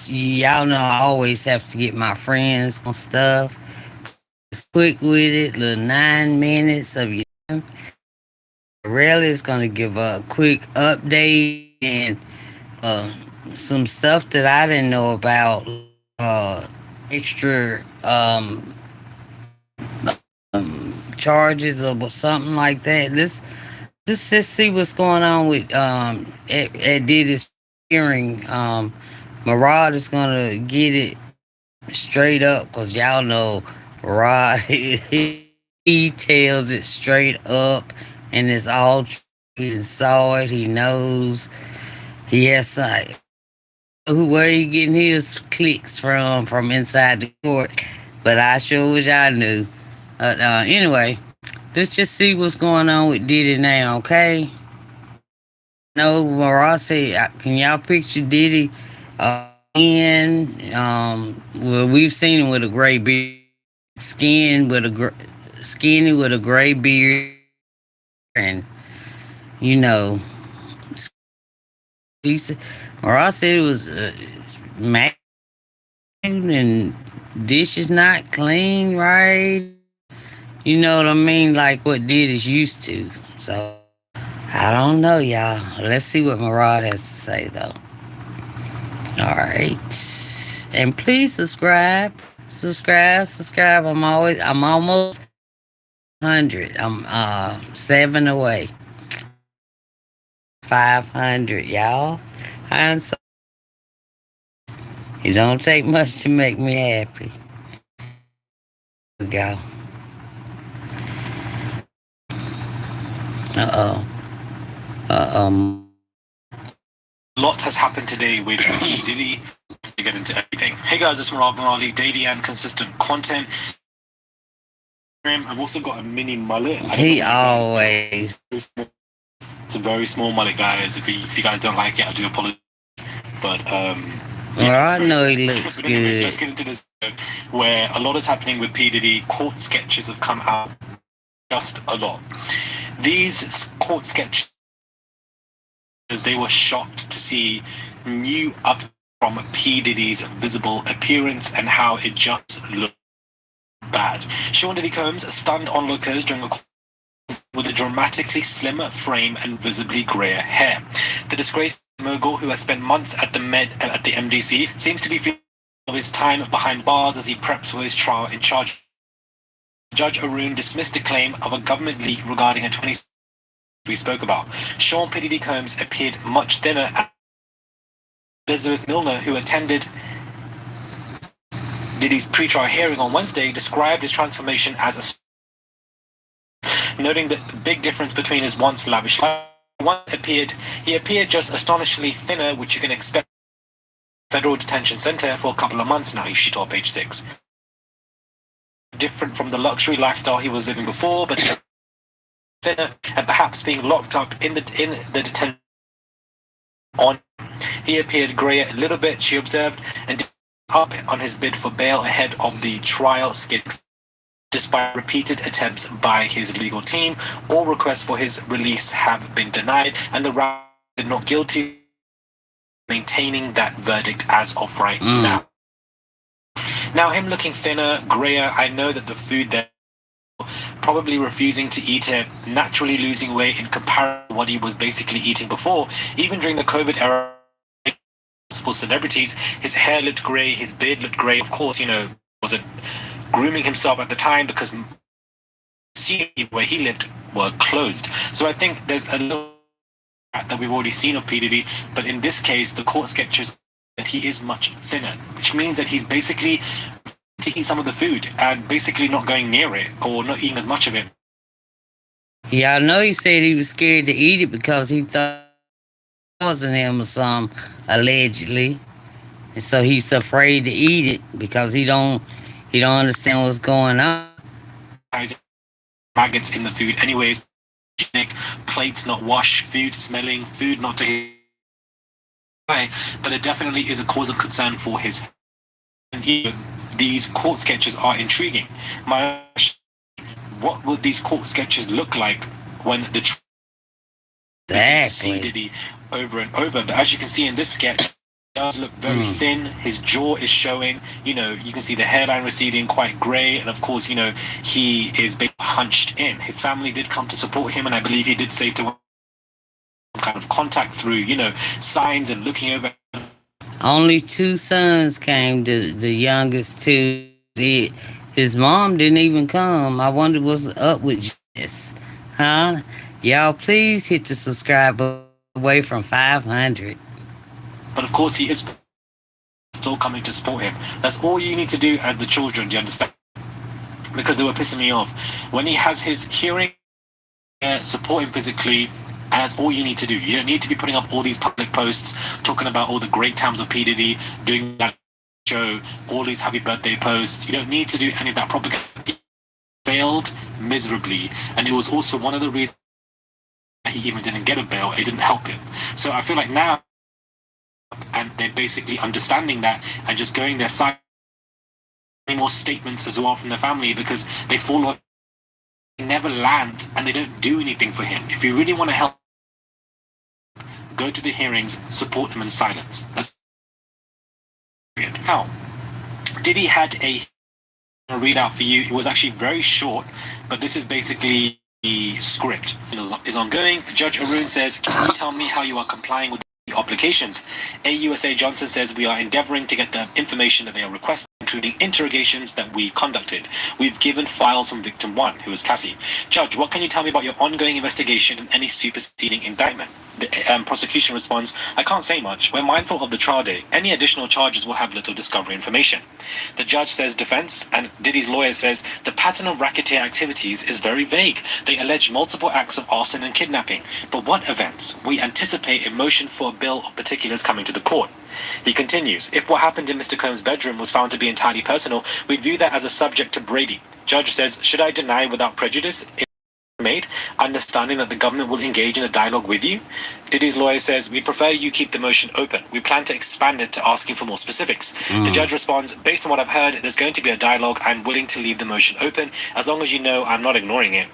y'all know I always have to get my friends on stuff. It's quick with it, little 9 minutes of your time. Merali is gonna give a quick update and uh, some stuff that I didn't know about. Extra charges or something like that. Let's just see what's going on with at Diddy's hearing. Murad is gonna get it straight up because y'all know Murad he tells it straight up and it's all true. He saw it. He knows. He has who where he getting his clicks from inside the court. But I sure wish I knew. Anyway, let's just see what's going on with Diddy now, okay? No, Mara said, can y'all picture Diddy in? Well, we've seen him with a gray beard, skin with skinny with a gray beard, and you know, he said, Mara said it was mad and dishes not clean, right? You know what I mean? Like what Diddy's used to. So I don't know, y'all. Let's see what Murad has to say, though. All right, and please subscribe, subscribe. I'm almost 100. I'm 7 away, 500, y'all. I'm so it don't take much to make me happy. Here we go. Uh oh. A lot has happened today with P. Diddy. To get into everything. Hey guys, it's Merali, daily and consistent content. I've also got a mini mullet. He always. It's a very small mullet, guys. If you guys don't like it, I do apologize. But well, I know he looks good. Anyways, let's get into this where a lot is happening with P. Diddy. Court sketches have come out. Just a lot. These court sketches, they were shocked to see new up from P. Diddy's visible appearance and how it just looked bad. Sean Diddy Combs stunned onlookers during a with a dramatically slimmer frame and visibly greyer hair. The disgraced mogul, who has spent months at the MDC, seems to be feeling of his time behind bars as he preps for his trial in charge. Judge Arun dismissed a claim of a government leak regarding a 20 we spoke about. Sean P. Diddy Combs appeared much thinner. Elizabeth Milner, who attended Diddy's pre-trial hearing on Wednesday, described his transformation as noting the big difference between his once lavish life. He appeared just astonishingly thinner, which you can expect federal detention center for a couple of months now, she told Page 6. Different from the luxury lifestyle he was living before, but thinner and perhaps being locked up in the detention. He appeared grayer a little bit, she observed, and up on his bid for bail ahead of the trial schedule. Despite repeated attempts by his legal team, all requests for his release have been denied, and the round is not guilty, maintaining that verdict as of right now. Now, him looking thinner, grayer, I know that the food there, probably refusing to eat it, naturally losing weight in comparison to what he was basically eating before. Even during the COVID era, multiple celebrities, his hair looked grey, his beard looked grey. Of course, wasn't grooming himself at the time because where he lived were closed. So I think there's a little that we've already seen of P. Diddy, but in this case, the court sketches that he is much thinner, which means that he's basically to eat some of the food and basically not going near it or not eating as much of it. Yeah, I know he said he was scared to eat it because he thought it wasn't him or something, allegedly. And so he's afraid to eat it because he don't understand what's going on. Maggots in the food anyways. Plates not washed, food smelling, food not to but it definitely is a cause of concern for his. These court sketches are intriguing. What would these court sketches look like when the exactly see Diddy over and over? But as you can see in this sketch, Does look very thin. His jaw is showing. You can see the hairline receding, quite grey, and of course, he is being hunched in. His family did come to support him, and I believe he did say to kind of contact through, signs and looking over. Only two sons came. The youngest two. His mom didn't even come. I wonder what's up with this, huh? Y'all, please hit the subscribe button. Away from 500. But of course, he is still coming to support him. That's all you need to do as the children. Do you understand? Because they were pissing me off. When he has his hearing, support him physically. And that's all you need to do. You don't need to be putting up all these public posts talking about all the great times of P. Diddy, doing that show, all these happy birthday posts. You don't need to do any of that propaganda. He failed miserably. And it was also one of the reasons he even didn't get a bail. It didn't help him. So I feel like now, and they're basically understanding that and just going their side. Any more statements as well from the family, because they fall on, they never land, and they don't do anything for him. If you really want to help, go to the hearings, support him in silence. That's weird. Now, Diddy had a readout for you. It was actually very short, but this is basically the script. Is ongoing. Judge Arun says, "Can you tell me how you are complying with the obligations?" AUSA Johnson says, "We are endeavoring to get the information that they are requesting, including interrogations that we conducted. We've given files from victim 1, who is Cassie. Judge, what can you tell me about your ongoing investigation and any superseding indictment?" The prosecution responds, "I can't say much. We're mindful of the trial date. Any additional charges will have little discovery information." The judge says defense, and Diddy's lawyer says the pattern of racketeer activities is very vague. They allege multiple acts of arson and kidnapping. But what events? We anticipate a motion for a bill of particulars coming to the court. He continues, "If what happened in Mr. Combs' bedroom was found to be entirely personal, we'd view that as a subject to Brady." Judge says, "Should I deny without prejudice if made, understanding that the government will engage in a dialogue with you?" Diddy's lawyer says, "We prefer you keep the motion open. We plan to expand it to asking for more specifics." The judge responds, "Based on what I've heard, there's going to be a dialogue. I'm willing to leave the motion open, as long as you know I'm not ignoring it."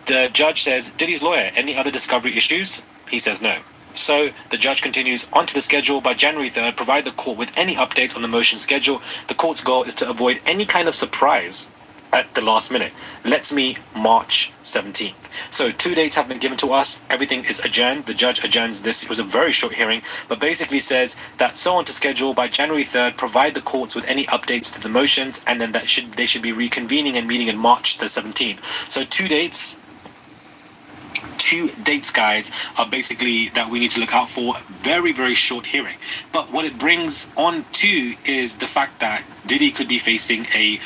The judge says, "Diddy's lawyer, any other discovery issues?" He says no. So the judge continues, "On to the schedule. By January 3rd, provide the court with any updates on the motion schedule. The court's goal is to avoid any kind of surprise at the last minute. Let's meet March 17th. So 2 dates have been given to us. Everything is adjourned. The judge adjourns this. It was a very short hearing, but basically says that so on to schedule by January 3rd, provide the courts with any updates to the motions, and then they should be reconvening and meeting in March the 17th. So 2 dates. 2 dates, guys, are basically that we need to look out for. Very, very short hearing. But what it brings on to is the fact that Diddy could be facing a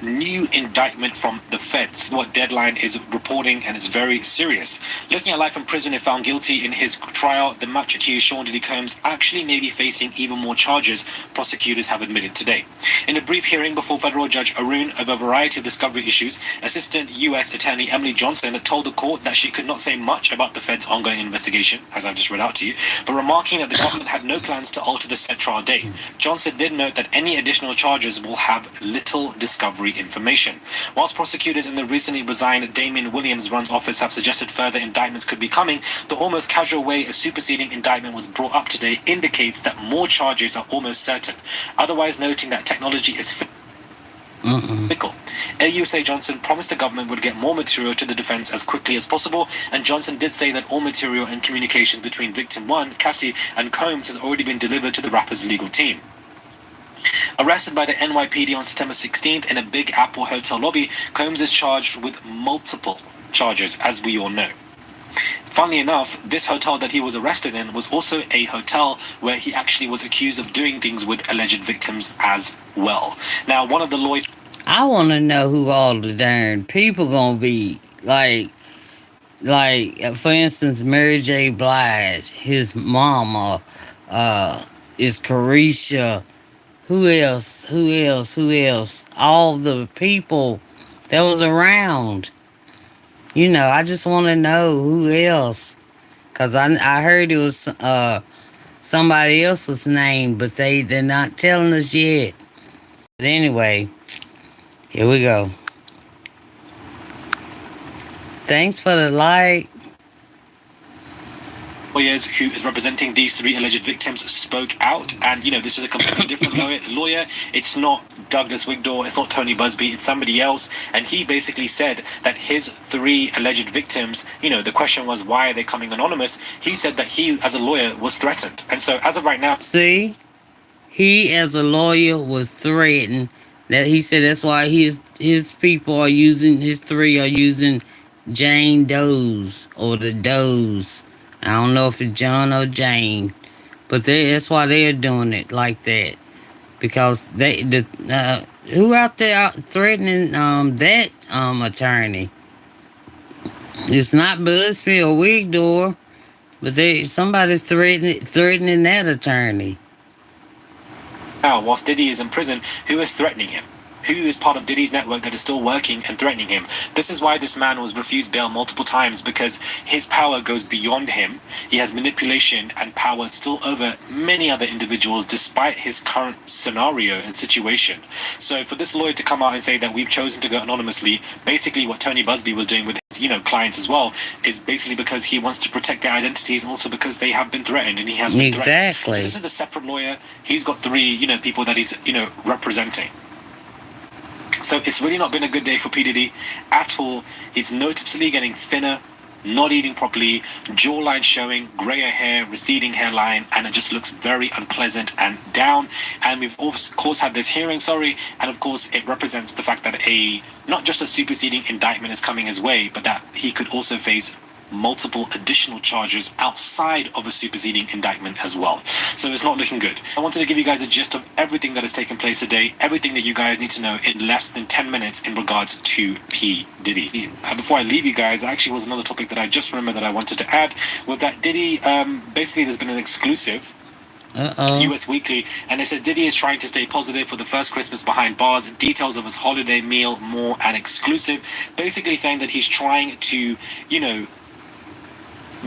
new indictment from the feds. What Deadline is reporting, and it's very serious. Looking at life in prison if found guilty in his trial, the much accused Sean Diddy Combs actually may be facing even more charges, prosecutors have admitted today. In a brief hearing before federal judge Arun over a variety of discovery issues, Assistant U.S. Attorney Emily Johnson told the court that she could not say much about the feds' ongoing investigation, as I've just read out to you, but remarking that the government had no plans to alter the set trial date. Johnson did note that any additional charges will have little discovery information. Whilst prosecutors in the recently resigned Damian Williams run office have suggested further indictments could be coming, the almost casual way a superseding indictment was brought up today indicates that more charges are almost certain, otherwise noting that technology is fickle. AUSA Johnson promised the government would get more material to the defense as quickly as possible, and Johnson did say that all material and communications between victim 1, Cassie, and Combs has already been delivered to the rapper's legal team. Arrested by the NYPD on September 16th in a Big Apple hotel lobby, Combs is charged with multiple charges, as we all know. Funnily enough, this hotel that he was arrested in was also a hotel where he actually was accused of doing things with alleged victims as well. Now, one of the lawyers... I want to know who all the darn people gonna be. For instance, Mary J. Blige, his mama, is Carisha. Who else? Who else? Who else? All the people that was around. I just want to know who else. Because I heard it was somebody else's name, but they're not telling us yet. But anyway, here we go. Thanks for the like. lawyers who is representing these three alleged victims spoke out, and this is a completely different lawyer. It's not Douglas Wigdor, it's not Tony Busby, it's somebody else, and he basically said that his three alleged victims, the question was, why are they coming anonymous? He said that he, as a lawyer, was threatened, and so as of right now, See, he as a lawyer was threatened. That he said that's why his people are using his three are using Jane Doe's or the Doe's. I don't know if it's John or Jane, but that's why they're doing it like that because who out there threatening that attorney? It's not Busby or Wigdor, but somebody's threatening that attorney. now, whilst Diddy is in prison, who is threatening him? Who is part of Diddy's network that is still working and threatening him? This is why this man was refused bail multiple times, because his power goes beyond him. He has manipulation and power still over many other individuals despite his current scenario and situation. So for this lawyer to come out and say that we've chosen to go anonymously, basically what Tony Busby was doing with his clients as well, is basically because he wants to protect their identities and also because they have been threatened and he has been threatened. Exactly. So this is a separate lawyer. He's got three, people that he's, representing. So it's really not been a good day for P. Diddy at all. He's noticeably getting thinner, not eating properly, jawline showing, grayer hair, receding hairline, and it just looks very unpleasant and down. And we've of course had this hearing, and of course it represents the fact that not just a superseding indictment is coming his way, but that he could also face multiple additional charges outside of a superseding indictment as well. So it's not looking good. I wanted to give you guys a gist of everything that has taken place today, everything that you guys need to know in less than 10 minutes in regards to P. Diddy. Before I leave you guys, actually was another topic that I just remembered that I wanted to add, was that Diddy, basically there's been an exclusive US Weekly, and it says Diddy is trying to stay positive for the first Christmas behind bars. Details of his holiday meal, more and exclusive. Basically saying that he's trying to,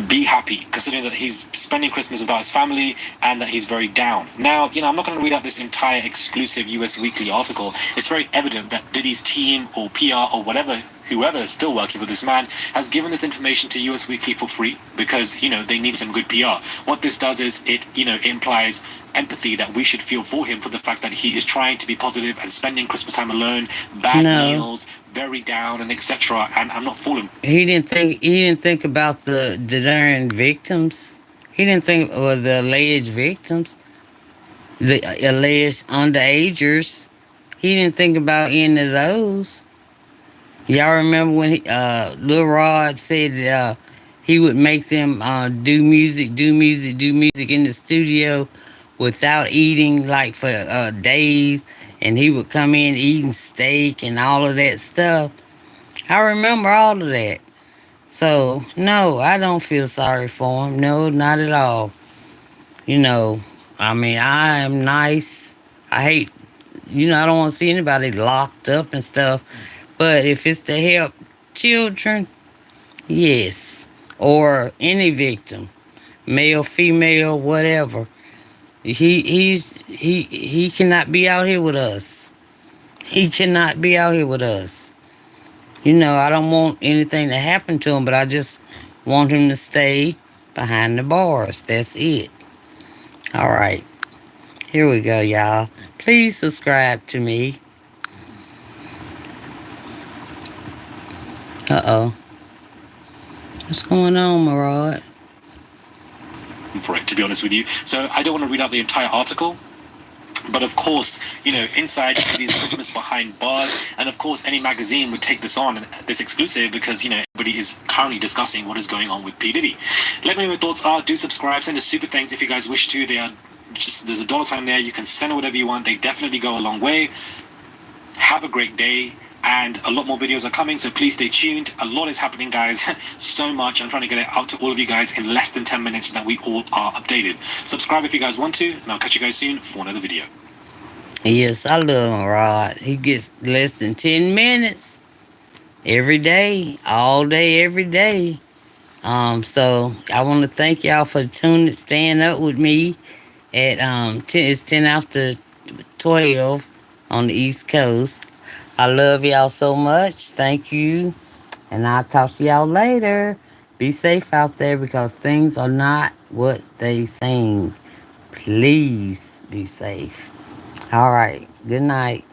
be happy, considering that he's spending Christmas without his family and that he's very down. Now, I'm not going to read out this entire exclusive US Weekly article. It's very evident that Diddy's team or PR or whoever is still working for this man has given this information to US Weekly for free because, they need some good PR. What this does is it, implies empathy that we should feel for him for the fact that he is trying to be positive and spending Christmas time alone, bad meals, very down and etc. And I'm not fooling. He didn't think about the darn victims. He didn't think or the alleged victims, the alleged underagers. He didn't think about any of those. Y'all remember when Lil Rod said he would make them do music in the studio without eating like for days, and he would come in eating steak and all of that stuff. I remember all of that. So no, I don't feel sorry for him. No, not at all. I am nice. I hate, I don't want to see anybody locked up and stuff. But if it's to help children, yes, or any victim, male, female, whatever. He cannot be out here with us. He cannot be out here with us. I don't want anything to happen to him, but I just want him to stay behind the bars. That's it. All right. Here we go, y'all. Please subscribe to me. Uh-oh. What's going on, Murad? For it, to be honest with you. So I don't want to read out the entire article. But of course, inside these Christmas behind bars, and of course any magazine would take this on, this exclusive, because, everybody is currently discussing what is going on with P. Diddy. Let me know what your thoughts are. Do subscribe, send us super thanks if you guys wish to. There's a dollar sign there. You can send whatever you want. They definitely go a long way. Have a great day. And a lot more videos are coming, so please stay tuned. A lot is happening, guys. So much. I'm trying to get it out to all of you guys in less than 10 minutes so that we all are updated. Subscribe if you guys want to, and I'll catch you guys soon for another video. Yes, I love Murad. He gets less than 10 minutes every day, all day, every day. So I want to thank y'all for staying up with me at it's 10 after 12 on the East Coast. I love y'all so much. Thank you. And I'll talk to y'all later. Be safe out there because things are not what they seem. Please be safe. All right. Good night.